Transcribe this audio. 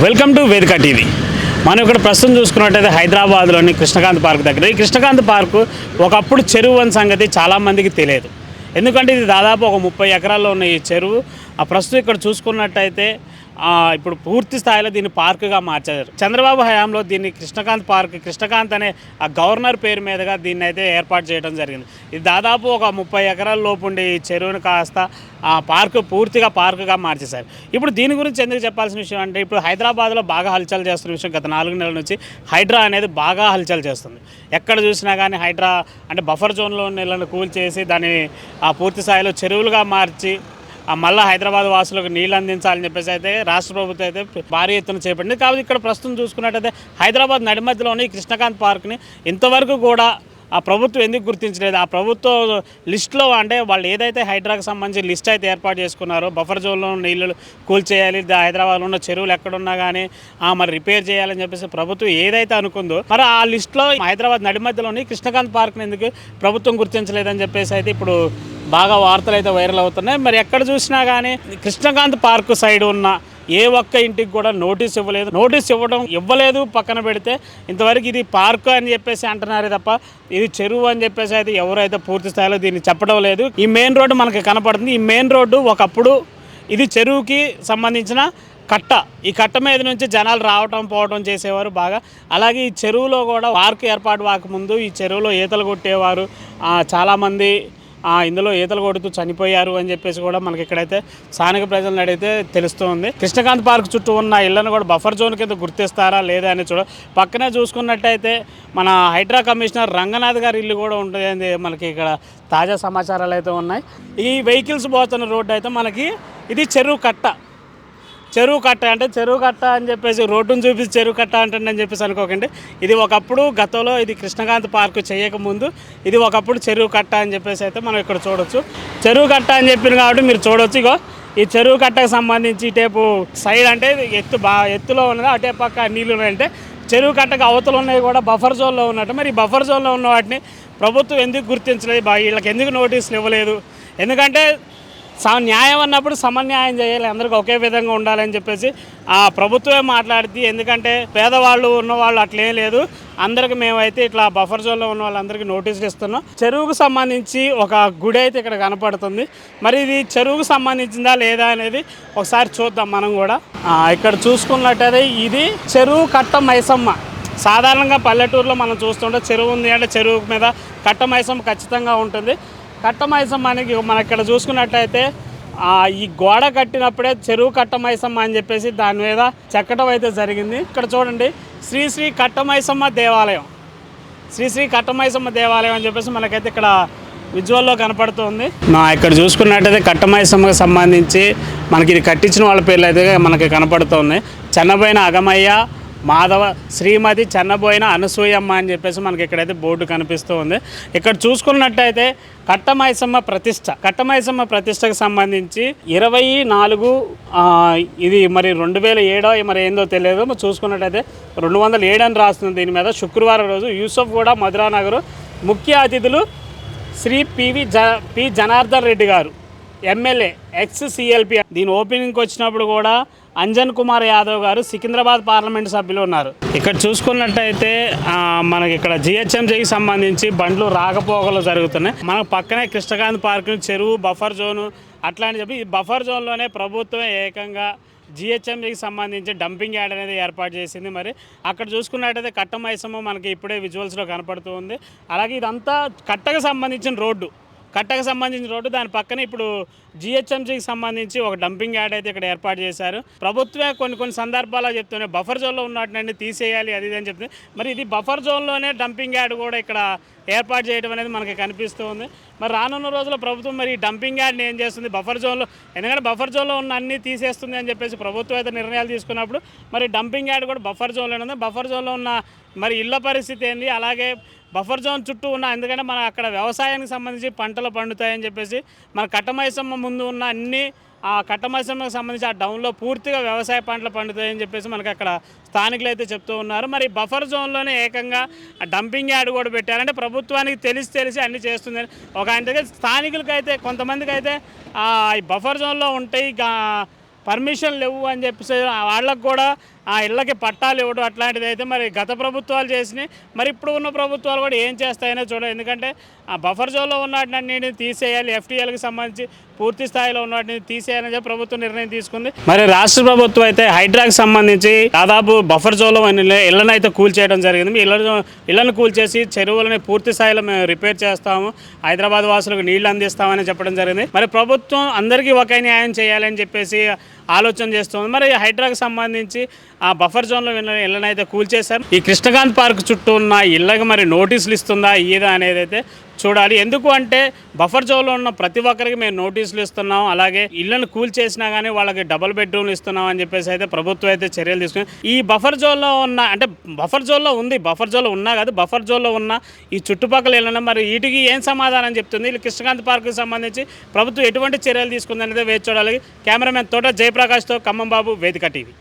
Welcome to వేదిక TV. మనం ఇక్కడ ప్రస్తుతం చూసుకున్నట్టయితే హైదరాబాద్లోని కృష్ణకాంత్ పార్క్ దగ్గర. ఈ కృష్ణకాంత్ పార్కు ఒకప్పుడు చెరువు అని సంగతి చాలామందికి తెలియదు. ఎందుకంటే ఇది దాదాపు ఒక 30 ఎకరాల్లో ఉన్న ఈ చెరువు ప్రస్తుతం ఇక్కడ చూసుకున్నట్టయితే ఇప్పుడు పూర్తి స్థాయిలో దీన్ని పార్కుగా మార్చారు. చంద్రబాబు హయాంలో దీన్ని కృష్ణకాంత్ అనే ఆ గవర్నర్ పేరు మీదుగా దీన్ని అయితే ఏర్పాటు చేయడం జరిగింది. ఇది దాదాపు ఒక 30 ఎకరాల లోపు ఉండే ఈ చెరువును కాస్త పూర్తిగా పార్కుగా మార్చేశారు. ఇప్పుడు దీని గురించి ఎందుకు చెప్పాల్సిన విషయం అంటే, ఇప్పుడు హైదరాబాద్లో బాగా హల్చల్ చేస్తున్న విషయం, గత 4 నెలల నుంచి హైడ్రా అనేది బాగా హల్చల్ చేస్తుంది. ఎక్కడ చూసినా కానీ హైడ్రా అంటే బఫర్ జోన్లో నీళ్ళను కూల్చేసి దాన్ని పూర్తి స్థాయిలో చెరువులుగా మార్చి మళ్ళీ హైదరాబాద్ వాసులకు నీళ్ళు అందించాలని చెప్పేసి అయితే రాష్ట్ర ప్రభుత్వం అయితే భారీ ఎత్తున చేపట్టింది. కాబట్టి ఇక్కడ ప్రస్తుతం చూసుకున్నట్టయితే హైదరాబాద్ నడిమధ్యలోని కృష్ణకాంత్ పార్క్ని ఇంతవరకు కూడా ప్రభుత్వం ఎందుకు గుర్తించలేదు? ప్రభుత్వ లిస్టులో అంటే వాళ్ళు ఏదైతే హైడ్రాకి సంబంధించి లిస్ట్ అయితే ఏర్పాటు చేసుకున్నారో, బఫర్ జోన్లో నీళ్ళు కూల్చేయాలి, హైదరాబాద్లో ఉన్న చెరువులు ఎక్కడున్నా కానీ మరి రిపేర్ చేయాలని చెప్పేసి ప్రభుత్వం ఏదైతే అనుకుందో, మరి ఆ లిస్టులో హైదరాబాద్ నడిమధ్యలోని కృష్ణకాంత్ పార్క్ని ఎందుకు ప్రభుత్వం గుర్తించలేదని చెప్పేసి అయితే ఇప్పుడు బాగా వార్తలు అయితే వైరల్ అవుతున్నాయి. మరి ఎక్కడ చూసినా కానీ కృష్ణకాంత్ పార్క్ సైడ్ ఉన్న ఏ ఒక్క ఇంటికి కూడా నోటీస్ ఇవ్వలేదు పక్కన పెడితే ఇంతవరకు ఇది పార్కు అని చెప్పేసి అంటున్నారే తప్ప ఇది చెరువు అని చెప్పేసి అయితే ఎవరైతే పూర్తి స్థాయిలో దీన్ని చెప్పడం లేదు. ఈ మెయిన్ రోడ్డు మనకి కనపడుతుంది. ఈ మెయిన్ రోడ్డు ఒకప్పుడు ఇది చెరువుకి సంబంధించిన కట్ట. ఈ కట్ట మీద నుంచి జనాలు రావటం పోవటం చేసేవారు బాగా. అలాగే ఈ చెరువులో కూడా పార్కు ఏర్పాటు కాకముందు ఈ చెరువులో ఈతలు కొట్టేవారు చాలామంది. ఇందులో ఈతలు కొడుతూ చనిపోయారు అని చెప్పేసి కూడా మనకి ఇక్కడైతే స్థానిక ప్రజలను అడిగితే తెలుస్తుంది. కృష్ణకాంత్ పార్క్ చుట్టూ ఉన్న ఇళ్లను కూడా బఫర్ జోన్ కింద గుర్తిస్తారా లేదా అని పక్కనే చూసుకున్నట్టయితే మన హైడ్రా కమిషనర్ రంగనాథ్ గారి ఇల్లు కూడా ఉంటుంది. మనకి ఇక్కడ తాజా సమాచారాలు అయితే ఉన్నాయి. ఈ వెహికల్స్ పోతున్న రోడ్డు అయితే మనకి ఇది చెరువు కట్ట అంటే చెరువు కట్ట అని చెప్పేసి రోడ్డును చూపించి చెరువు కట్ట అంటుందని చెప్పేసి అనుకోకండి. ఇది ఒకప్పుడు గతంలో ఇది కృష్ణకాంత్ పార్కు చేయకముందు ఇది ఒకప్పుడు చెరువు కట్ట అని చెప్పేసి అయితే మనం ఇక్కడ చూడొచ్చు. చెరువు కట్ట అని చెప్పింది కాబట్టి మీరు చూడొచ్చు. ఇగో ఈ చెరువు కట్టకు సంబంధించి ఇటేపు సైడ్ అంటే ఎత్తులో ఉన్నది, అటే పక్క నీళ్ళు ఉన్నాయంటే చెరువు కట్టకు అవతలు ఉన్నాయి కూడా బఫర్ జోన్లో ఉన్నట్టు. మరి ఈ బఫర్ జోన్లో ఉన్న వాటిని ప్రభుత్వం ఎందుకు గుర్తించలేదు? వీళ్ళకి ఎందుకు నోటీసులు ఇవ్వలేదు? ఎందుకంటే న్యాయం అన్నప్పుడు సమన్యాయం చేయాలి, అందరికీ ఒకే విధంగా ఉండాలని చెప్పేసి ప్రభుత్వమే మాట్లాడుతుంది. ఎందుకంటే పేదవాళ్ళు ఉన్నవాళ్ళు అట్లేం లేదు, అందరికి మేమైతే ఇట్లా బఫర్ జోన్లో ఉన్న వాళ్ళందరికీ నోటీసులు ఇస్తున్నాం. చెరువుకు సంబంధించి ఒక గుడి అయితే ఇక్కడ కనపడుతుంది. మరి ఇది చెరువుకు సంబంధించిందా లేదా అనేది ఒకసారి చూద్దాం మనం కూడా. ఇక్కడ చూసుకున్నట్టయితే ఇది చెరువు కట్ట మైసమ్మ. సాధారణంగా పల్లెటూరులో మనం చూస్తుంటే చెరువు ఉంది అంటే చెరువు మీద కట్ట మైసమ్మ ఖచ్చితంగా ఉంటుంది. కట్టమైసమ్మ అనేది మనం ఇక్కడ చూసుకున్నట్టయితే ఈ గోడ కట్టినప్పుడే చెరువు కట్టమైసమ్మ అని చెప్పేసి దాని మీద చెక్కడం అయితే జరిగింది. ఇక్కడ చూడండి, శ్రీ కట్టమైసమ్మ దేవాలయం, శ్రీ కట్టమైసమ్మ దేవాలయం అని చెప్పేసి మనకైతే ఇక్కడ విజువల్లో కనపడుతుంది. ఇక్కడ చూసుకున్నట్టయితే కట్టమైసమ్మకి సంబంధించి మనకి ఇది కట్టించిన వాళ్ళ పేర్లు అయితే మనకి కనపడుతుంది. చెన్నబోయిన అగమయ్య, మాధవ, శ్రీమతి చెన్నబోయిన అనసూయమ్మ అని చెప్పేసి మనకి ఇక్కడైతే బోర్డు కనిపిస్తూ ఉంది. ఇక్కడ చూసుకున్నట్టయితే కట్టమైసమ్మ ప్రతిష్టకు సంబంధించి 24 ఇది మరి 2007 మరి ఏందో తెలియదు, చూసుకున్నట్టయితే 207 అని రాస్తుంది దీని మీద. శుక్రవారం రోజు యూసఫ్ కూడా మధురానగర్ ముఖ్య అతిథులు శ్రీ పి జనార్దన్ రెడ్డి గారు, ఎమ్మెల్యే, ex-CLP. దీని ఓపెనింగ్కి వచ్చినప్పుడు కూడా అంజన్ కుమార్ యాదవ్ గారు సికింద్రాబాద్ పార్లమెంట్ సభ్యులు ఉన్నారు. ఇక్కడ చూసుకున్నట్టయితే మనకి ఇక్కడ GHMCకి సంబంధించి బండ్లు రాకపోకలు జరుగుతున్నాయి. మనకు పక్కనే కృష్ణకాంత్ పార్క్, చెరువు, బఫర్ జోను అట్లా అని చెప్పి ఈ బఫర్ జోన్లోనే ప్రభుత్వం ఏకంగా GHMCకి సంబంధించి డంపింగ్ యార్డ్ అనేది ఏర్పాటు చేసింది. మరి అక్కడ చూసుకున్నట్టయితే కట్టమైసమ్మ మనకి ఇప్పుడే విజువల్స్లో కనపడుతూ ఉంది. అలాగే ఇదంతా కట్టకు సంబంధించిన రోడ్డు, దాని పక్కన ఇప్పుడు GHMCకి సంబంధించి ఒక డంపింగ్ యార్డ్ అయితే ఇక్కడ ఏర్పాటు చేశారు. ప్రభుత్వమే కొన్ని సందర్భాల్లో చెప్తున్నాయి బఫర్ జోన్లో ఉన్నట్టునండి తీసేయాలి అది అని చెప్తుంది. మరి ఇది బఫర్ జోన్లోనే డంపింగ్ యార్డ్ కూడా ఇక్కడ ఏర్పాటు చేయడం అనేది మనకి కనిపిస్తూ ఉంది. మరి రానున్న రోజుల్లో ప్రభుత్వం మరి డంపింగ్ యార్డ్ని ఏం చేస్తుంది బఫర్ జోన్లో, ఎందుకంటే బఫర్ జోన్లో ఉన్న అన్నీ తీసేస్తుంది అని చెప్పేసి ప్రభుత్వం అయితే నిర్ణయాలు తీసుకున్నప్పుడు మరి డంపింగ్ యార్డ్ కూడా బఫర్ జోన్లోనే ఉంది. బఫర్ జోన్లో ఉన్న మరి ఇళ్ల పరిస్థితి ఏంది, అలాగే బఫర్ జోన్ చుట్టూ ఉన్న, ఎందుకంటే మన అక్కడ వ్యవసాయానికి సంబంధించి పంటలు పండుతాయని చెప్పేసి మన కట్టమైసమ్మ ముందు ఉన్న అన్ని కట్టమైసమ్మకు సంబంధించి ఆ డౌన్లో పూర్తిగా వ్యవసాయ పంటలు పండుతాయని చెప్పేసి మనకి అక్కడ స్థానికులు అయితే చెప్తూ ఉన్నారు. మరి బఫర్ జోన్లోనే ఏకంగా డంపింగ్ యార్డ్ కూడా పెట్టారంటే ప్రభుత్వానికి తెలిసి అన్నీ చేస్తుందని ఒక ఆయన దగ్గర స్థానికులకి అయితే కొంతమందికి అయితే ఈ బఫర్ జోన్లో ఉంటాయి పర్మిషన్ లేవు అని చెప్పేసి వాళ్ళకు కూడా ఆ ఇళ్ళకి పట్టాలు ఇవ్వడం అట్లాంటిది అయితే మరి గత ప్రభుత్వాలు చేసినాయి. మరి ఇప్పుడు ఉన్న ప్రభుత్వాలు కూడా ఏం చేస్తాయనే చూడాలి. ఎందుకంటే ఆ బఫర్ జోన్లో ఉన్నటిని తీసేయాలి, ఎఫ్టీఎల్కి సంబంధించి పూర్తి స్థాయిలో ఉన్నటిని తీసేయాలని చెప్పి ప్రభుత్వం నిర్ణయం తీసుకుంది. మరి రాష్ట్ర ప్రభుత్వం అయితే హైడ్రాకి సంబంధించి దాదాపు బఫర్ జోన్లో ఇళ్లను అయితే కూల్చేయడం జరిగింది. ఇళ్లను కూల్చేసి చెరువులని పూర్తి స్థాయిలో మేము రిపేర్ చేస్తాము, హైదరాబాద్ వాసులకు నీళ్లు అందిస్తామని చెప్పడం జరిగింది. మరి ప్రభుత్వం అందరికీ ఒకే న్యాయం చేయాలని చెప్పేసి ఆలోచన చేస్తుంది. మరి హైడ్రాకి సంబంధించి ఆ బఫర్ జోన్లో ఇళ్ళని అయితే కూల్చేశారు. ఈ కృష్ణకాంత్ పార్క్ చుట్టూ ఉన్న ఇళ్ళకి మరి నోటీసులు ఇస్తుందా ఇదా అనేది అయితే చూడాలి. ఎందుకు అంటే బఫర్ జోన్లో ఉన్న ప్రతి ఒక్కరికి మేము నోటీసులు ఇస్తున్నాం, అలాగే ఇళ్లను కూల్చేసినా కానీ వాళ్ళకి డబుల్ బెడ్రూమ్లు ఇస్తున్నాం అని చెప్పేసి అయితే ప్రభుత్వం అయితే చర్యలు తీసుకుని ఈ బఫర్ జోన్లో ఉన్న అంటే బఫర్ జోన్లో ఉంది, బఫర్ జోన్లో ఉన్నా కాదు, బఫర్ జోన్లో ఉన్న ఈ చుట్టుపక్కల ఇళ్ళను మరి వీటికి ఏం సమాధానం చెప్తుంది? వీళ్ళు కృష్ణకాంత్ పార్క్కి సంబంధించి ప్రభుత్వం ఎటువంటి చర్యలు తీసుకుందనేది వేచి చూడాలి. కెమెరామెన్ తోట జయప్రకాష్తో ఖమ్మం బాబు, వేదిక టీవీ.